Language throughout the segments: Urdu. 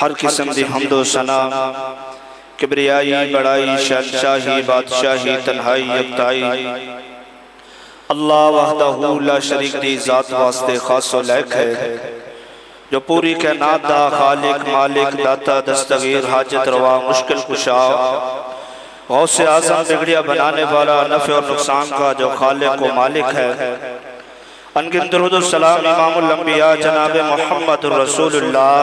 ہر قسم دی حمد و ثنا، کبریائی، بڑائی، شہنشاہی، بادشاہی، تنہائی، یکتائی اللہ وحدہ لا شریک دی ذات واسطے خاص و لائق ہے، جو پوری کائنات دا خالق، مالک، داتا، دستگیر، حاجت روا، مشکل کشا، غوث اعظم، بگڑیا بنانے والا، نفع اور نقصان کا جو خالق و مالک ہے، انگن درود السلام امام الانبیاء جناب محمد رسول اللہ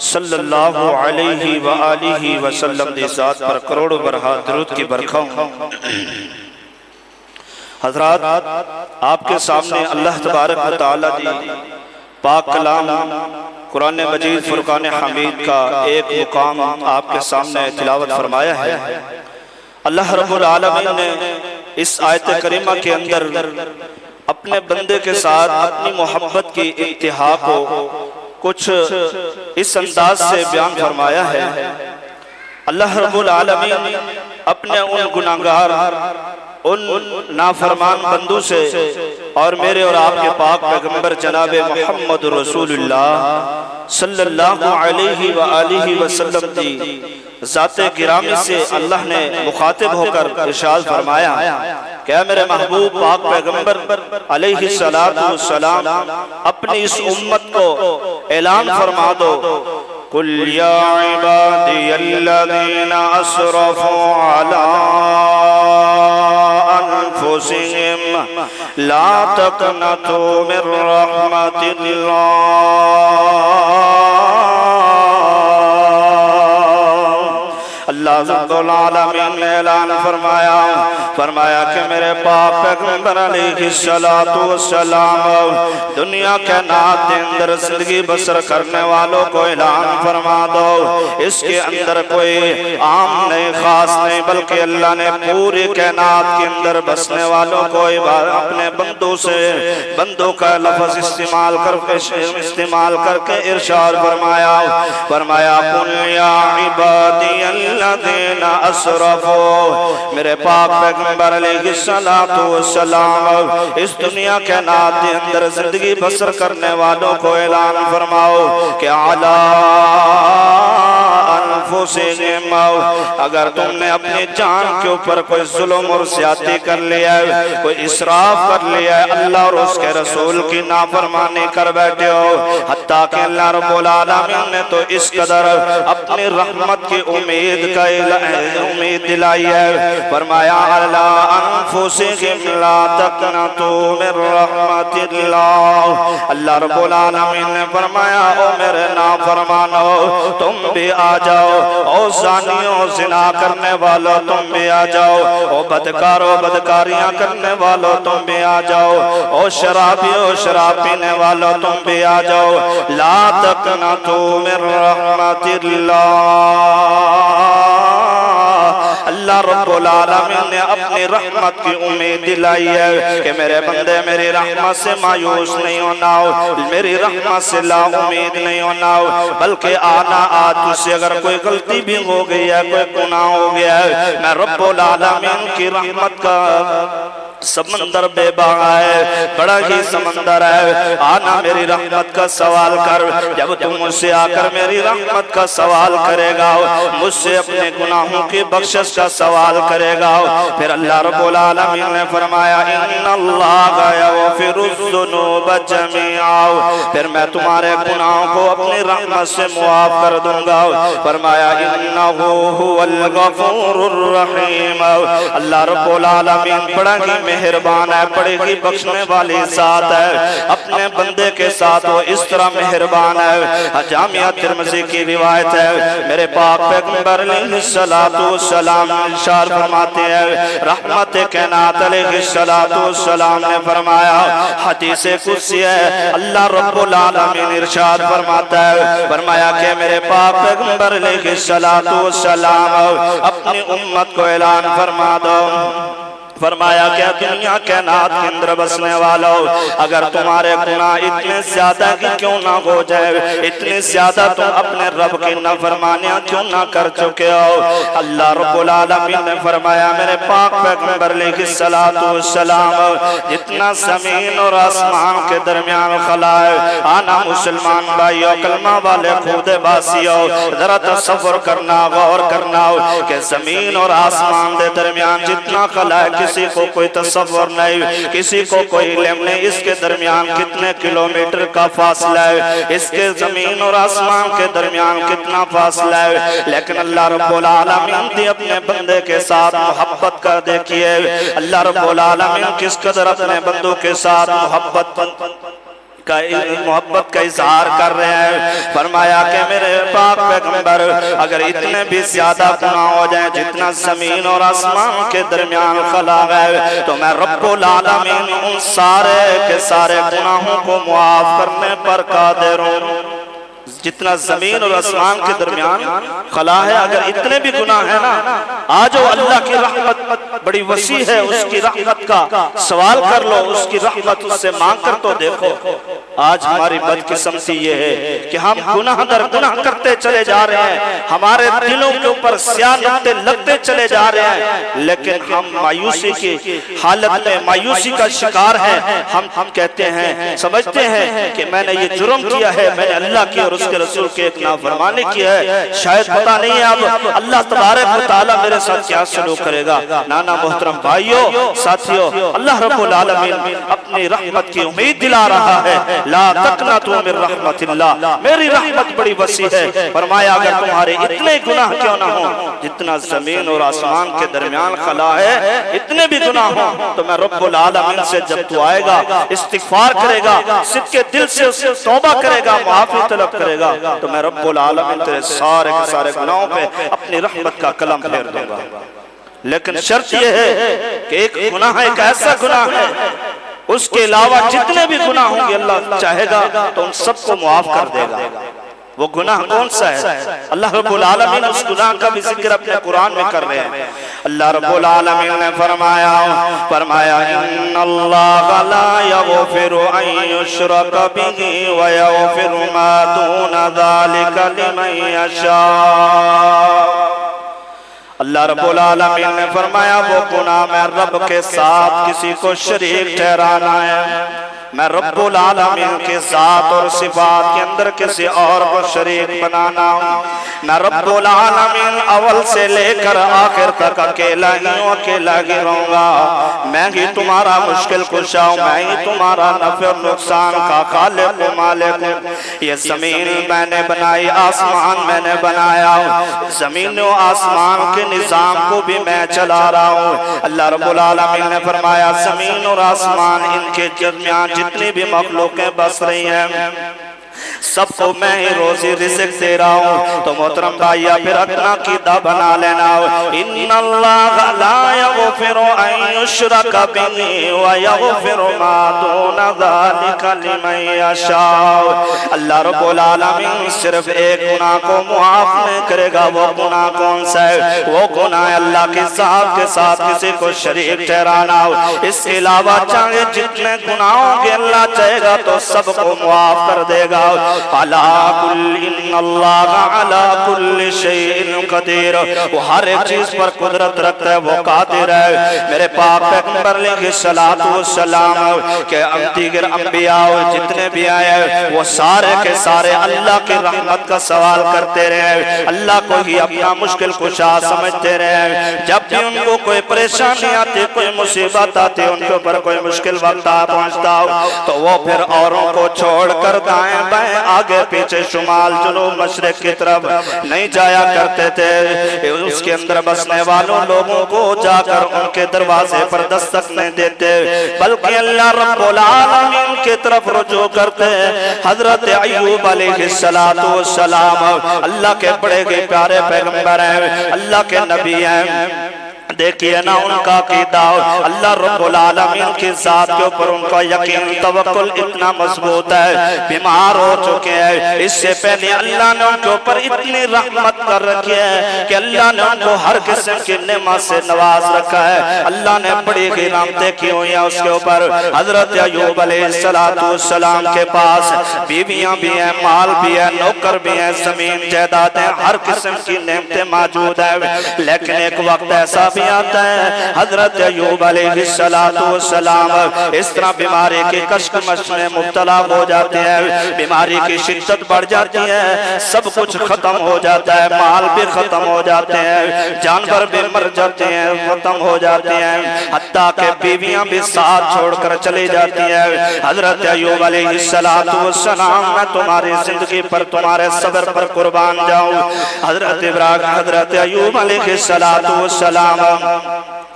صلی اللہ علیہ وآلہ وسلم دی ذات پر کروڑوں برہا درود کی برکھوں۔ حضرات، آپ کے سامنے اللہ تبارک و تعالی دی پاک کلام قرآن مجید فرقان حمید کا ایک مقام آپ کے سامنے تلاوت فرمایا ہے۔ اللہ رب العالمین نے اس آیت کریمہ کے اندر اپنے بندے کے ساتھ اپنی محبت کی انتہا کو کچھ اس انداز سے بیان فرمایا ہے۔ اللہ رب العالمین اپنے ان گناہگار، ان نافرمان بندوں سے اور میرے اور آپ کے پاک پیغمبر جناب محمد رسول اللہ صلی اللہ علیہ وآلہ وسلم دی ذات گرامی سے اللہ نے مخاطب ہو کر ارشاد فرمایا کہ اے میرے محبوب پاک پیغمبر علیہ السلام اپنی اس امت کو اعلان فرما دو، قُلْ يَا عِبَادِيَ الَّذِينَ أَسْرَفُوا عَلَىٰ أَنفُسِهِمْ لَا تَقْنَطُوا مِن رَحْمَةِ اللہ رب العالمین نے اعلان فرمایا کہ میرے پاک پیغمبر علیہ السلام دنیا کائنات کے اندر زندگی بسر کرنے والوں کو اعلان فرما دو، اس کے اندر کوئی عام نہیں، خاص نہیں، بلکہ اللہ نے پوری کائنات کے اندر بسنے والوں کو اپنے بندوں کا لفظ استعمال کر کے ارشاد فرمایا قُلْ يَا عِبَادِيَ الَّذِينَ أَسْرَفُوا، میرے پاک پیغمبر علیہ السلام اس دنیا کے نات کے اندر زندگی بسر کرنے والوں کو اعلان فرماؤ کہ عَلَىٰ أَنفُسِهِمْ، اگر تم نے اپنی جان کے اوپر کوئی ظلم اور زیادتی کر لیا ہے، کوئی اسراف کر لیا ہے، اللہ اور اس کے رسول کی نافرمانی کر بیٹھے ہو، حتیٰ کہ اللہ رب العالمین نے تو اس قدر اپنی رحمت کی امید دلائی ہے، فرمایا عَلَىٰ أَنفُسِهِمْ لَا تَقْنَطُوا مِن رَحْمَةِ اللَّهِ، اللہ رب العالمین نے فرمایا او میرے نافرمانو تم بھی آ جاؤ، او زانیوں زنا کرنے والوں تم بھی آ جاؤ، او بدکاروں بدکاریاں کرنے والوں تم بھی آ جاؤ، او شرابیوں شراب پینے والوں تم بھی آ جاؤ، لا تقنطوا من رحمت اللہ، اللہ رب العالمین نے اپنی رحمت کی امید دلائی ہے کہ میرے بندے میری رحمت سے مایوس نہیں ہونا ہو، میری رحمت سے لا امید نہیں ہونا ہو، بلکہ آنا آج تجھ سے اگر کوئی غلطی بھی ہو گئی ہے، کوئی گناہ ہو گیا ہے، میں رب العالمین کی رحمت کا سمندر بے باغ ہے، بڑا ہی سمندر ہے، آنا میری رحمت کا سوال کر، جب تم مجھ سے آ کر میری رحمت کا سوال کرے گا، مجھ سے اپنے گناہوں کی بخشش کا سوال کرے گا، پھر اللہ رب العالمین نے فرمایا ان اللہ یغفر الذنوب جميعا، پھر میں تمہارے گناہوں کو اپنی رحمت سے معاف کر دوں گا، فرمایا انہ هو الغفور الرحیم، اللہ رب العالمین بڑا ہی مہربان ہے، بڑی ہی بخشنے والی ذات ہے، اپنے بندے کے ساتھ وہ اس طرح مہربان ہے۔ جامعہ ترمذی کی روایت ہے، میرے پاک پیغمبر علیہ السلام ارشاد فرماتے ہیں، رحمت کائنات علیہ السلام نے فرمایا، حدیث قدسی ہے، اللہ رب العالمین ارشاد فرماتا ہے، فرمایا کہ میرے پاک پیغمبر علیہ السلام اپنی امت کو اعلان فرما دو فرمایا کہ دنیا کائنات کے اندر بسنے والوں، اگر تمہارے گناہ اتنے زیادہ کی کیوں نہ ہو جائے، اتنے زیادہ تم اپنے رب کی نافرمانیاں کیوں نہ کر چکے ہو، اللہ رب العالمین نے فرمایا میرے پاک پیغمبر علیہ السلام جتنا زمین اور آسمان کے درمیان خلا ہے، آنا مسلمان بھائیو کلمہ والے خود باسیو ذرا تصور کرنا غور کرنا کہ زمین اور آسمان کے درمیان جتنا خلا ہے کسی کو کوئی تصور نہیں، کسی کو کوئی علم نہیں اس کے درمیان کتنے کلومیٹر کا فاصلہ ہے، اس کے زمین اور آسمان کے درمیان کتنا فاصلہ ہے، لیکن اللہ رب العالمین دی اپنے بندے کے ساتھ محبت کا دیکھئے اللہ رب العالمین کس قدر اپنے بندوں کے ساتھ محبت کا اظہار کر رہے ہیں۔ فرمایا کہ میرے پاک پیغمبر اگر اتنے بھی زیادہ گناہ ہو جائیں جتنا زمین اور آسمان کے درمیان خلا ہے تو میں رب العالمین ان سارے کے سارے گناہوں کو معاف کرنے پر قادر ہوں۔ جتنا زمین اور آسمان کے درمیان خلا ہے اگر اتنے بھی گناہ ہیں نا، آجو اللہ کی رحمت بڑی وسیع ہے، اس کی رحمت کا سوال کر لو، اس کی رحمت اس سے مانگ کر تو دیکھو۔ آج ہماری بدقسمتی یہ ہے کہ ہم گناہ در گناہ کرتے چلے جا رہے ہیں، ہمارے دلوں کے اوپر سیاہ نقطے لگتے چلے جا رہے ہیں، لیکن ہم مایوسی کی حالت میں مایوسی کا شکار ہیں۔ ہم کہتے ہیں سمجھتے ہیں کہ میں نے یہ جرم کیا ہے، میں نے اللہ کی اور اس کے رسول کے ایک نافرمانی کی ہے، شاید پتہ نہیں ہے اب اللہ تبارک و تعالیٰ میرے ساتھ کیا سلوک کرے گا۔ نانا محترم بھائیو ساتھیو، اللہ رب العالمین اپنی رحمت کی امید دلا رہا ہے، لا تقنطوا من رحمت اللہ، میری رحمت بڑی وسیع ہے۔ فرمایا اگر تمہارے اتنے گناہ کیوں نہ ہوں جتنا زمین اور آسمان کے درمیان خلا ہے، اتنے بھی گناہ ہوں تو میں رب العالمین سے جب تو آئے گا استغفار کرے گا، صدق دل سے توبہ کرے گا، معافی طلب کرے گا تو میں رب العالمین تیرے سارے کے سارے گناہوں پہ اپنی رحمت کا قلم پھیر دوں گا۔ لیکن شرط یہ ہے کہ ایک گناہ ایک ایسا گناہ ہے، اس کے علاوہ جتنے بھی گناہ ہوں گے اللہ چاہے گا تو ان سب کو معاف کر دے گا۔ وہ گناہ کون سا ہے؟ اللہ رب العالمین اس گناہ کا بھی ذکر اپنے قرآن میں کر رہے ہیں۔ اللہ رب العالمین نے فرمایا ان اللہ لا یغفر ان یشرک بہ ویغفر ما دون ذلک لمن یشاء۔ اللہ رب العالمین نے فرمایا وہ گناہ میں رب کے ساتھ کسی کو شریک ٹھہرانا ہے، میں رب العالمین کے ذات اور صفات کے اندر کسی اور کو شریک بنانا ہوں، میں رب العالمین اول سے لے کر آخر تک اکیلا ہی رہوں گا، میں ہی تمہارا مشکل کشا ہوں، میں ہی تمہارا نفع نقصان کا خالق و مالک ہوں۔ یہ زمین میں نے بنائی، آسمان میں نے بنایا ہوں، زمین و آسمان کے نظام کو بھی میں چلا رہا ہوں۔ اللہ رب العالمین نے فرمایا زمین اور آسمان ان کے درمیان جتنی بھی مخلوقیں بس رہی ہیں سب کو میں ہی روزی رزق دے رہا ہوں۔ تو محترم بھائیہ پھر اپنا عقیدہ بنا لینا ان اللہ لا یغفر ان یشرک بہ ویغفر ما دون ذلک لمن یشاء۔ اللہ رب العالمین صرف ایک گناہ کو معاف نہیں کرے گا، وہ گناہ کون سا ہے؟ وہ گناہ اللہ کی ذات کے ساتھ کسی کو شریک ٹھہرانا ہو۔ اس کے علاوہ چاہے جتنے گناہوں کے اللہ چاہے گا تو سب کو معاف کر دے گا۔ ان اللہ علی کل شیء قدیر، وہ ہر ایک چیز پر قدرت رکھتا ہے، وہ قادر ہے۔ میرے پاک پیغمبر علیہ السلام کہ دیگر انبیاء جتنے بھی آئے وہ سارے کے سارے اللہ کی رحمت کا سوال کرتے رہے، اللہ کو ہی اپنا مشکل کشا سمجھتے رہے۔ جب بھی ان کو کوئی پریشانی آتی، کوئی مصیبت آتی، ان کے اوپر کوئی مشکل وقت پہنچتا ہو تو وہ پھر اوروں کو چھوڑ کر دائیں بائیں آگے پیچھے شمال جنوب مشرق کی طرف نہیں جایا کرتے تھے، اس کے اندر بسنے والوں لوگوں کو جا کر ان کے دروازے پر دستک نہیں دیتے، بلکہ اللہ رب العالمین کی طرف رجوع کرتے۔ حضرت ایوب علیہ السلام اللہ کے بڑے گئے پیارے پیغمبر ہیں، اللہ کے نبی ہیں، دیکھیے نا ان کا عقیدہ اللہ رب العالمین کی ذات کے اوپر ان کا یقین توکل اتنا مضبوط ہے، بیمار ہو چکے ہیں، اس سے پہلے اللہ نے ان کے اوپر اتنی رحمت کر رکھی ہے کہ اللہ نے ان کو ہر قسم کی نعمت سے نواز رکھا ہے، اللہ نے بڑی رحمتیں کی ہوئی ہیں اس کے اوپر۔ حضرت ایوب علیہ السلام کے پاس بیویاں بھی ہیں، مال بھی ہے، نوکر بھی ہیں، زمین جائیداد ہیں، ہر قسم کی نعمتیں موجود ہیں، لیکن ایک وقت ایسا بھی آتا ہے حضرت ایوب علیہ السلام اس طرح بیماری کی کشمکش میں مبتلا ہو جاتے ہیں، بیماری کی شدت بڑھ جاتی ہے، سب کچھ ختم ہو جاتا ہے، مال بھی ختم ہو جاتے ہیں، جانور بھی مر جاتے ہیں، ختم ہو جاتے ہیں، حتیٰ کہ بیویاں بھی ساتھ چھوڑ کر چلی جاتی ہیں۔ حضرت ایوب علیہ السلام میں تمہاری زندگی پر تمہارے صبر پر قربان جاؤں۔ حضرت ایوب علیہ السلام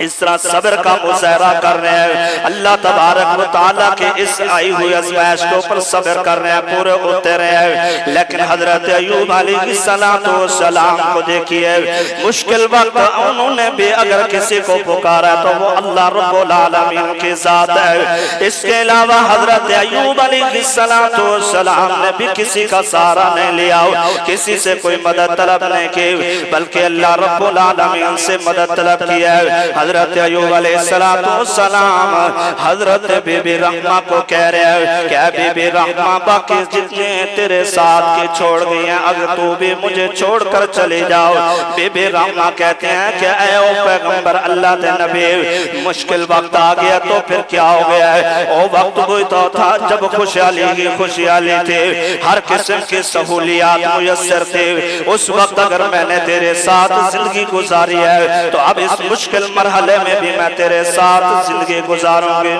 اس طرح صبر کا مظاہرہ کر رہے ہیں، اللہ تبارک و تعالیٰ کے اس آئی ہوئی آزمائش کے اوپر صبر کر رہے ہیں، پورے اتر رہے ہیں، لیکن حضرت ایوب علیہ السلام کو دیکھیے مشکل وقت انہوں نے بھی اگر کسی کو پکارا تو وہ اللہ رب العالمین کی ذات ہے۔ اس کے علاوہ حضرت ایوب علیہ السلام نے بھی کسی کا سہارا نہیں لیا، کسی سے کوئی مدد طلب نہیں کی، بلکہ اللہ رب العالمین سے مدد طلب کی ہے۔ حضرت ایوب علیہ السلام حضرت بی بی رحمہ کو کہہ رہے ہیں کہ بی بی رحمہ باقی جتنے تیرے ساتھ کے چھوڑ گئی ہیں اگر تو بھی مجھے چھوڑ کر چلے جاؤ۔ بی بی رحمہ کہتے ہیں کہ اے او پیغمبر اللہ دے نبی، مشکل وقت آ گیا تو پھر کیا ہو گیا ہے؟ او وقت کوئی تو تھا جب خوشحالی تھی، ہر قسم کی سہولیات میسر تھی، اس وقت اگر میں نے تیرے ساتھ زندگی گزاری ہے تو اب اس مشکل مرحلے میں بھی میں تیرے ساتھ زندگی گزاروں گے۔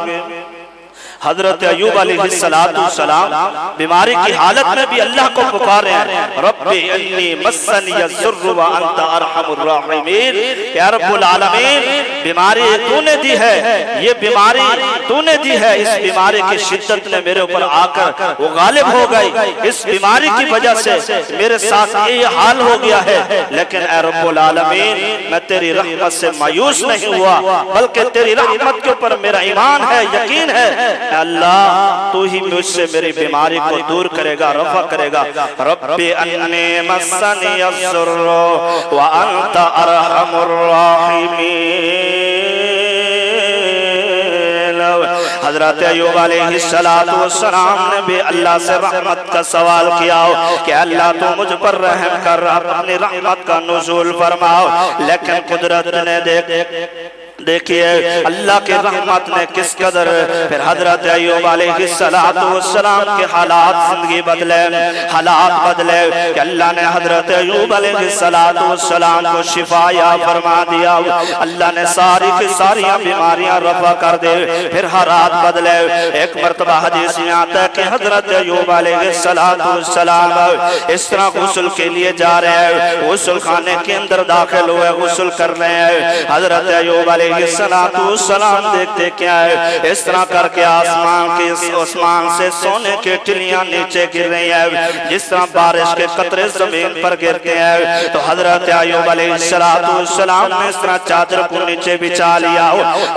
حضرت ایوب علیہ السلام بیماری کی حالت میں بھی اللہ کو پکار رہے ہیں، رب انی مسنی الضر وانت ارحم الراحمین، یا رب العالمین بیماری تو نے دی ہے، یہ بیماری تو نے دی ہے، اس بیماری کی شدت نے میرے اوپر آ کر وہ غالب ہو گئی، اس بیماری کی وجہ سے میرے ساتھ یہ حال ہو گیا ہے، لیکن اے رب العالمین میں تیری رحمت سے مایوس نہیں ہوا، بلکہ تیری رحمت کے اوپر میرا ایمان ہے، یقین ہے، اللہ تو ہی مجھ سے میری بیماری کو دور کرے گا، رفع کرے گا۔ رب انی مسنی الضر وانت ارحم الراحمین۔ حضرت ایوب علیہ السلام نے بھی اللہ سے رحمت کا سوال کیا کہ اللہ تو مجھ پر رحم کر، اپنی رحمت کا نزول فرماؤ، لیکن قدرت نے دیکھیے اللہ کی رحمت نے کس قدر پھر حضرت ایوب علیہ السلام کے حالات زندگی بدلے کہ اللہ نے حضرت ایوب علیہ السلام کو شفا یا فرما دیا، اللہ نے ساری کی ساری بیماریاں رفع کر دے، پھر حالات بدلے۔ ایک مرتبہ حدیث میں آتا ہے کہ حضرت ایوب علیہ السلام اس طرح غسل کے لیے جا رہے ہیں، غسل خانے کے اندر داخل ہوئے، غسل کر رہے ہیں، حضرت ایوب علیہ السلام دیکھتے کیا ہے، اس طرح کر کے آسمان سے سونے کے ٹلیاں نیچے گر رہی ہیں، جس طرح بارش کے قطرے زمین پر گرتے ہیں، تو حضرت ایوب علیہ السلام نے اس طرح چادر کو نیچے بچھا لیا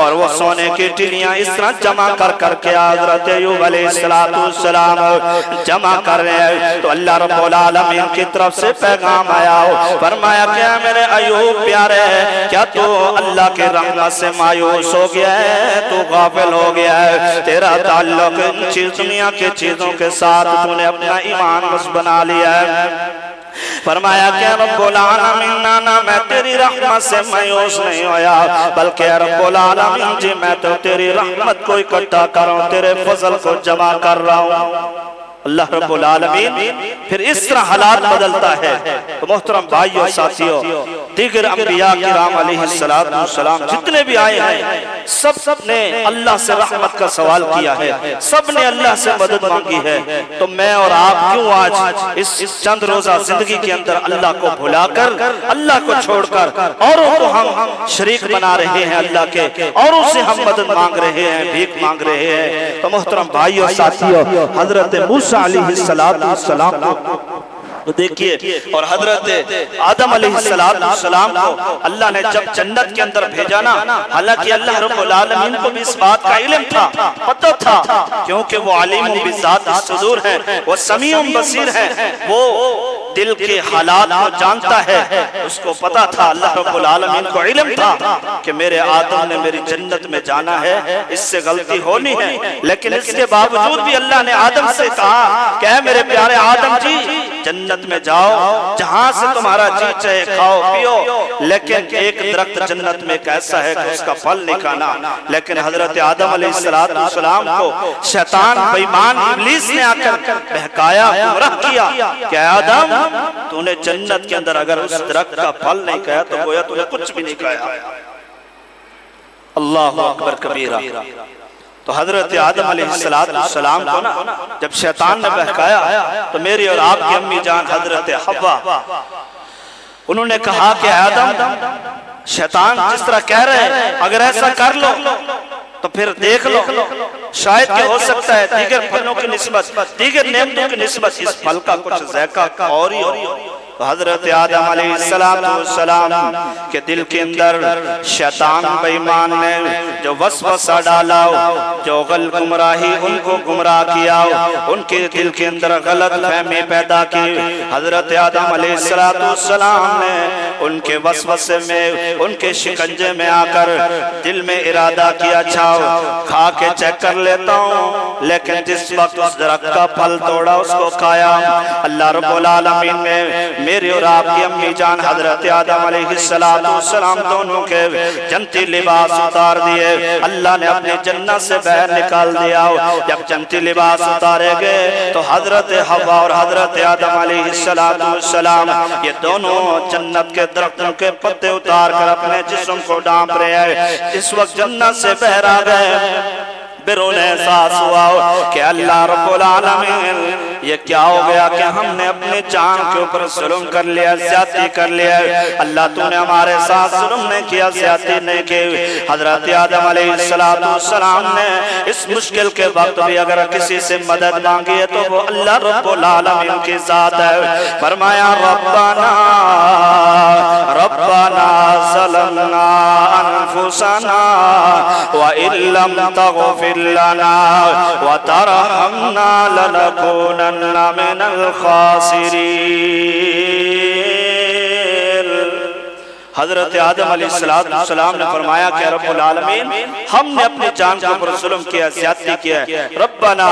اور وہ سونے کی ٹلیاں اس طرح جمع کر کے حضرت ایوب علیہ السلام جمع کر رہے ہیں، تو اللہ رب العالمین کی طرف سے پیغام آیا، فرمایا کیا میرے ایوب پیارے، کیا تو اللہ کے رحمت سے مایوس ہو گیا ہے، تو غافل ہو گیا ہے، تیرا تعلق دنیا کے چیزوں کے ساتھ تو نے اپنا ایمان بس بنا لیا ہے۔ فرمایا کہ رب العالمین نانا میں تیری رحمت سے مایوس نہیں ہویا، بلکہ رب العالمین جی میں تو تیری رحمت کو اکٹھا کروں، تیرے فضل کو جمع کر رہا ہوں۔ اللہ رب العالمین پھر اس طرح حالات بدلتا ہے۔ تو محترم بھائیو اور ساتھیو، دیگر انبیاء کرام علیہ السلام جتنے بھی آئے ہیں سب نے اللہ سے رحمت کا سوال کیا ہے، سب نے اللہ سے مدد مانگی ہے، تو میں اور آپ کیوں آج اس چند روزہ زندگی کے اندر اللہ کو بھلا کر، اللہ کو چھوڑ کر اوروں کو ہم شریک بنا رہے ہیں اللہ کے، اوروں سے ہم مدد مانگ رہے ہیں، بھیک مانگ رہے ہیں۔ تو محترم بھائیو اور ساتھیو، حضرت موسیٰ علیہ السلام کو دیکھیے، اور حضرت آدم علیہ السلام کو اللہ نے جب جنت کے اندر بھیجا نا، حالانکہ اللہ رب العالمین کو بھی اس بات کا علم تھا، پتہ تھا، کیونکہ وہ علیم بذات الصدور ہے، وہ سمیع بصیر ہے، وہ دل کے حالات کو جانتا ہے، اس کو پتا تھا، اللہ رب العالمین کو علم تھا کہ میرے آدم نے میری جنت میں جانا ہے، اس سے غلطی ہونی ہے، لیکن اس کے باوجود بھی اللہ نے آدم سے کہا کہ اے میرے پیارے آدم جی جنت میں جاؤ، جہاں سے تمہارا جی چاہے کھاؤ پیو، لیکن ایک درخت جنت میں کیسا ہے کہ اس کا پھل نہیں کھانا۔ لیکن حضرت آدم علیہ السلام کو شیطان بیمان ابلیس نے آ کر بہکایا، گمراہ کیا کہ آدم تو نے جنت کے اندر اگر اس درخت کا پھل نہیں کھایا تو گویا تو نے کچھ بھی نہیں کھایا۔ اللہ اکبر کبیرہ۔ تو حضرت آدم علیہ السلام کو نا جب شیطان نے بہکایا تو میری اور آپ کی امی جان حضرت حوا، انہوں نے کہا کہ آدم شیطان جس طرح کہہ رہے ہیں اگر ایسا کر لو تو پھر دیکھ لو، شاید کہ ہو سکتا ہے دیگر پھلوں کی نسبت، دیگر نعمتوں کی نسبت اس پھل کا کچھ ذائقہ اور ہی ہو۔ تو حضرت آدم علیہ السلام کے دل کے اندر شیطان بیمان نے جو وسوسہ ڈالا، جو غلط گمراہی ان کو گمراہ کیا، ان کے دل کے اندر غلط فہمی پیدا کی، حضرت آدم علیہ السلام نے ان کے وسوسے میں، ان کے شکنجے میں آ کر دل میں ارادہ کیا اچھا کھا کے چیک کر لیتا ہوں، لیکن جس وقت اس درخت کا پھل توڑا اس کو کھایا، اللہ رب العالمین میں میری اور آپ کی امی جان حضرت آدم علیہ السلام دونوں کے جنتی لباس اتار دیے، اللہ نے اپنے جنت سے باہر نکال دیا۔ جب جنتی لباس اتارے گئے تو حضرت حوا اور حضرت آدم علیہ السلام یہ دونوں جنت کے درختوں کے پتے اتار کر اپنے جسم کو ڈانپ رہے ہیں۔ اس وقت جنت سے باہر آ گئے، بیرون احساس ہوا کہ اللہ رب العالمین یہ کیا ہو گیا کہ ہم نے اپنے جان کے اوپر ظلم کر لیا، زیادتی کر لیا، اللہ تو نے ہمارے ساتھ ظلم نہیں کیا، زیادتی نہیں کی۔ حضرت آدم علیہ السلام نے اس مشکل کے وقت بھی اگر کسی سے مدد مانگی ہے تو وہ اللہ رب العالمین کی ذات ہے۔ فرمایا ربنا ظلمنا انفسنا وَإِن لَّمْ تَغْفِرْ لَنَا وَتَرْحَمْنَا لَنَكُونَنَّ مِنَ الْخَاسِرِينَ۔ حضرت آدم علیہ السلام نے فرمایا کہ رب العالمین ہم نے اپنے جان کے اوپر ظلم کیا، زیادتی کیا ہے، ربنا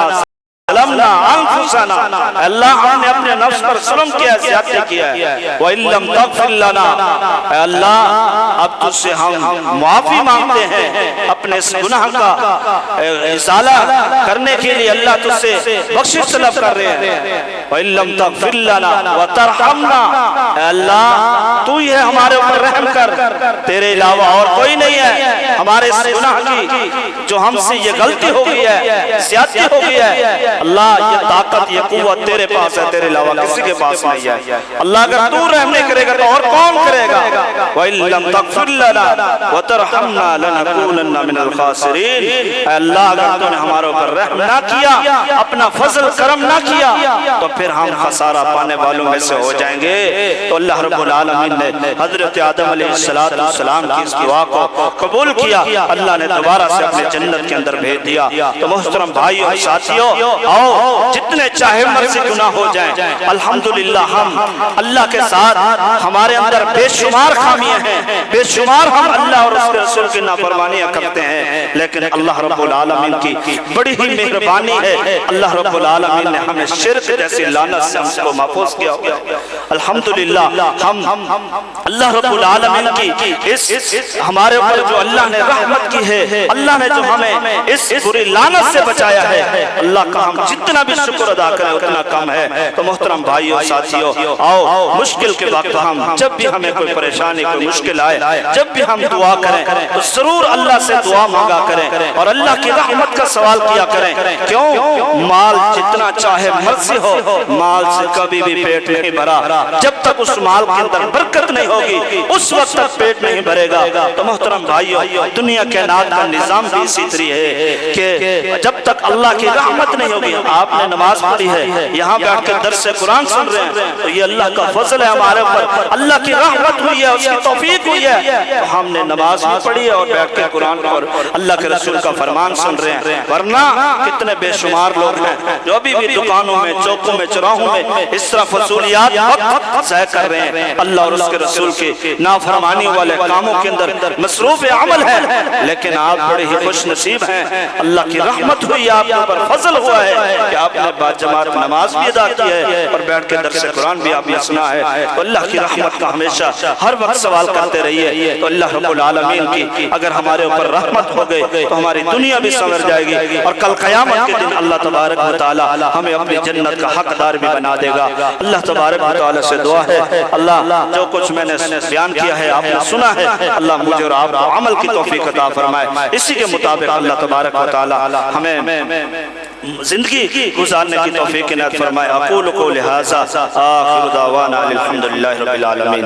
ظلمنا انفسنا، اللہ ہم نے اپنے نفس پر ظلم کیا، زیادتی کیا ہے، وَإِن لَّمْ تَغْفِرْ لَنَا، اے اللہ اب تجھ سے ہم معافی مانگتے ہیں اپنے اس گناہ کا ازالہ کرنے کے لیے، اللہ تجھ سے بخشش طلب کر رہے ہیں۔ وَإِن لَّمْ تَغْفِرْ لَنَا وَتَرْحَمْنَا، اے اللہ تو ہی ہے ہمارے اوپر رحم کر، تیرے علاوہ اور کوئی نہیں ہے، ہمارے اس گناہ کی جو ہم سے یہ غلطی ہو گئی ہے، زیادتی ہو گئی ہے، اللہ یہ طاقت یہ قوت تیرے پاس ہے، تیرے علاوہ کسی کے پاس نہیں ہے۔ اللہ اگر تو رحم نہیں کرے گا تو اور کون کرے گا؟ وَإِن لَّمْ تَغْفِرْ لَنَا وَتَرْحَمْنَا لَنَكُونَنَّ مِنَ الْخَاسِرِينَ، اے اللہ اگر تو نے ہمارے اوپر رحم نہ کیا، اپنا فضل کرم نہ کیا تو پھر ہم خسارہ پانے والوں میں سے ہو جائیں گے۔ تو اللہ رب العالمین نے حضرت آدم علیہ السلام کی اس دعا کو قبول کیا، اللہ نے دوبارہ سے اپنے جنت کے اندر بھیج دیا۔ تو محترم بھائیو اور ساتھیو، آؤ جتنے چاہے مرضی گناہ ہو جائیں، الحمدللہ ہم اللہ کے ساتھ ہمارے اندر بے شمار خامیاں ہیں، بے شمار ہم اللہ اور اس کے رسول کی نافرمانیاں کرتے ہیں، لیکن اللہ رب العالمین کی بڑی ہی مہربانی ہے، اللہ رب العالمین نے ہمیں شرک جیسی لعنت سے ہم کو محفوظ کیا ہوا ہے۔ الحمدللہ ہم اللہ رب العالمین کی اس ہمارے اوپر جو اللہ نے رحمت کی ہے، اللہ نے جو ہمیں اس بری لعنت سے بچایا ہے، اللہ کا ہم جتنا بھی شکر ادا کریں اتنا کم ہے۔ تو محترم بھائیو ساتھیو، آؤ مشکل کے وقت ہم جب بھی ہمیں کوئی پریشانی کوئی مشکل آئے، جب بھی ہم دعا کریں تو ضرور اللہ سے دعا مانگا کریں اور اللہ کی رحمت کا سوال کیا کریں۔ کیوں؟ مال جتنا چاہے مرضی ہو، مال سے کبھی بھی پیٹ نہیں بھرا، جب تک اس مال کے اندر برکت نہیں ہوگی اس وقت تک پیٹ نہیں بھرے گا۔ تو محترم بھائیو، دنیا کے کائنات کا نظام بھی اسی طرح ہے کہ جب تک اللہ کی رحمت نہیں ہوگی، آپ نے نماز پڑھی ہے، یہاں بیٹھ کے درس قرآن سن رہے ہیں، تو یہ اللہ کا فضل ہے ہمارے اوپر، اللہ کی رحمت ہوئی ہے، اس کی توفیق ہوئی ہے، تو ہم نے نماز بھی پڑھی ہے اور بیٹھ کے قرآن اور اللہ کے رسول کا فرمان سن رہے ہیں۔ ورنہ کتنے بے شمار لوگ ہیں جو ابھی بھی دکانوں میں، چوکوں میں، چوراہوں میں اس طرح فضولیات وقت ضائع کر رہے ہیں، اللہ اور اس کے رسول کے نافرمانی والے کاموں کے اندر مصروف عمل ہے۔ لیکن آپ بڑے ہی خوش نصیب ہیں، اللہ کی رحمت ہوئی، آپ کے اوپر فضل ہوا ہے کہ آپ نے با جماعت نماز بھی ادا کی ہے اور بیٹھ کے درس قرآن بھی آپ نے سنا ہے۔ تو اللہ کی رحمت کا ہمیشہ ہر وقت سوال کرتے رہیے، تو اللہ رب العالمین کی اگر ہمارے اوپر رحمت ہو گئی تو ہماری دنیا بھی سنور جائے گی، اور کل قیامت کے دن اللہ تبارک و تعالی ہمیں اپنی جنت کا حقدار بھی بنا دے گا۔ اللہ تبارک و تعالی سے دعا ہے، اللہ جو کچھ میں نے بیان کیا ہے آپ نے سنا ہے، اللہ مجھے اور آپ کو عمل کی توفیق عطا فرمائے، اسی کے مطابق اللہ تبارک و تعالی ہمیں زندگی گزارنے کی توفیق عنایت فرمائے۔ اقول قولی ھذا آخر دعوانا الحمدللہ رب العالمین۔